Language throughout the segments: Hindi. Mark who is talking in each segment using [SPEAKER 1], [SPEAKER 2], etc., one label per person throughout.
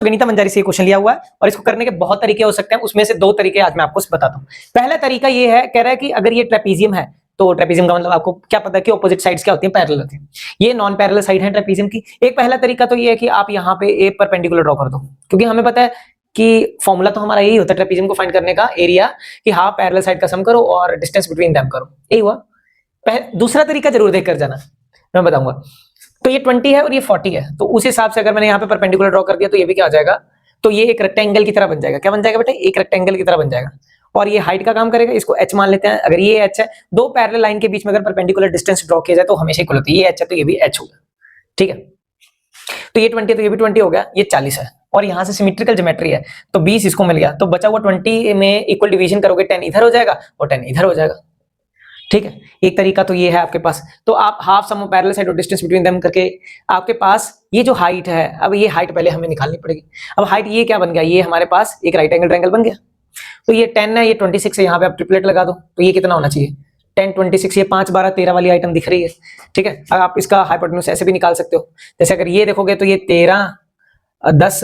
[SPEAKER 1] विनीता मंजारी से क्वेश्चन लिया हुआ है और इसको करने के बहुत तरीके हो सकते हैं, उसमें से 2 तरीके आज मैं आपको बताता हूं। पहला तरीका ये है, कह रहा है कि अगर ये ट्रेपीजियम है तो ट्रेपीजियम का मतलब आपको क्या पता है कि ऑपोजिट साइड्स क्या होती हैं, पैरेलल होती हैं। ये नॉन पैरेलल साइड है ट्रेपीजियम की। एक पहला तरीका तो ये है कि आप यहाँ पे ए परपेंडिकुलर ड्रॉ कर दो, क्योंकि हमें पता है कि फॉर्मूला तो हमारा यही होता है ट्रेपीजियम को फाइंड करने का, एरिया कि हाफ पैरेलल साइड का सम करो और डिस्टेंस बिटवीन देम करो, यही हुआ। दूसरा तरीका जरूर देख कर जाना, मैं बताऊंगा। तो ये 20 है और ये 40 है, तो उस हिसाब से अगर मैंने यहाँ पे परपेंडिकुलर ड्रॉ कर दिया तो ये भी क्या हो जाएगा, तो ये एक रेक्टेंगल की तरह बन जाएगा। क्या बन जाएगा बेटा, एक रेक्टेंगल की तरह बन जाएगा। और ये हाइट का काम करेगा, इसको h मान लेते हैं। अगर ये h है, दो पैरेलल लाइन के बीच में अगर परपेंडिकुलर डिस्टेंस ड्रॉ किया जाए तो हमेशा इक्वल होती है। ये h है तो ये भी h होगा, ठीक है। तो ये 20 है तो ये भी 20 हो गया, ये 40 है और यहाँ से सिमेट्रिकल ज्योमेट्री है तो 20 इसको मिल गया। तो बचा हुआ 20 में इक्वल डिवीजन करोगे, 10 इधर हो जाएगा और 10 इधर हो जाएगा, ठीक है। एक तरीका तो ये है आपके पास। तो आप half sum of parallel side और डिस्टेंस बिटवीन देम करके आपके पास ये जो हाइट है, अब ये हाइट पहले हमें निकालनी पड़ेगी। अब हाइट ये क्या बन गया, ये हमारे पास एक राइट एंगल ट्रायंगल बन गया। तो ये 10 है, ये 26 है, यहाँ पे आप ट्रिपलेट लगा दो तो ये कितना होना चाहिए 10 26, ये 5 12 13 वाली आइटम दिख रही है, ठीक है। अब आप इसका हाइपोटेन्यूज ऐसे भी निकाल सकते हो। जैसे अगर ये देखोगे तो ये 13 10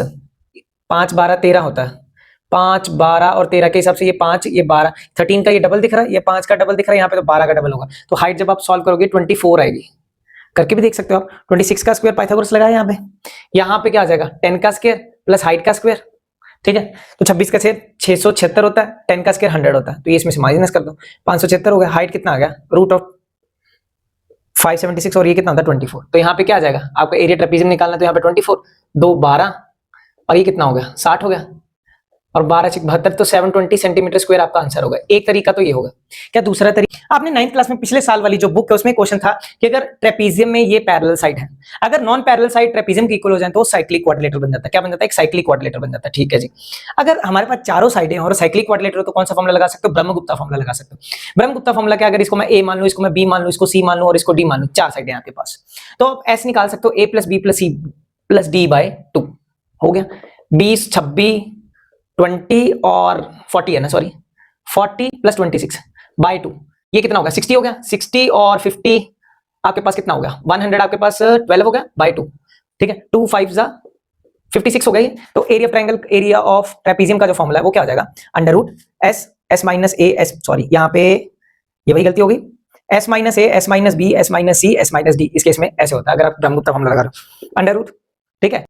[SPEAKER 1] 5 12 13 होता है। 5 12 और 13 के हिसाब से ये 5 ये 12, 13 का ये डबल दिख रहा है, ये 5 का डबल दिख रहा है, यहाँ पे तो 12 का डबल होगा। तो हाइट जब आप सॉल्व करोगे 24 आएगी, करके भी देख सकते हो आप। 26 का स्क्वायर पाइथागोरस लगाया यहाँ पे क्या आ जाएगा 10 का स्क्वायर प्लस हाइट का स्क्वायर, ठीक है। तो 26 का छेद 676 होता है, 10 का स्क्वायर 100 होता है, तो ये इसमें से माइनस कर दो, 576 हो गया। हाइट कितना आ गया रूट ऑफ 576 और ये कितना होता है 24। तो यहाँ पे क्या आ जाएगा, आपको एरिया ट्रेपीजियम निकालना है तो यहाँ पे 24 2 12 और ये कितना हो गया 60 हो गया और 12 6 72, तो 720 सेंटीमीटर स्क्वायर आपका आंसर होगा। एक तरीका तो ये होगा। क्या दूसरा तरीका, आपने 9th क्लास में पिछले साल वाली जो बुक है उसमें क्वेश्चन था कि अगर ट्रेपीजियम में ये पैरेलल साइड है, अगर नॉन पैरेलल साइड ट्रेपीजियम की इक्वल हो जाए तो साइक्लिक क्वाड्रिलेटरल बन जाता है। क्या बन जाता है, एक साइक्लिक क्वाड्रिलेटरल बन जाता है, ठीक है जी। अगर हमारे पास चारों साइडें हैं और साइक्लिक क्वाड्रिलेटरल तो कौन सा फॉर्मूला लगा सकते हो, ब्रह्मगुप्ता फॉर्मूला लगा सकते हो। ब्रह्मगुप्ता फॉर्मूला क्या, अगर इसको मैं ए मान लूं, इसको मैं बी मान लूं, इसको सी मान लूं और इसको डी मान लूं, चार साइडें आपके पास, तो आप ऐसे निकाल सकते हो a plus B plus C plus D by 2 हो गया। 20 26 20 और 40 है ना, सॉरी 40 प्लस 26 बाय 2, ये कितना होगा 60 हो गया। 60 और 50 आपके पास कितना हो गया 100, आपके पास 12 हो गया बाय 2, ठीक है। 2 5 जा 56 हो गई। तो area triangle, area of trapezium का जो फॉर्मूला है वो क्या हो जाएगा under root s minus a s, sorry यहाँ पे ये वही गलती हो गई, s minus a s minus b s minus c s minus d, इस केस में ऐसे होता है अगर आप ब्रह्मगुप्ता फॉर्मूला लगा रहे हो, अंडर रूट, ठीक है।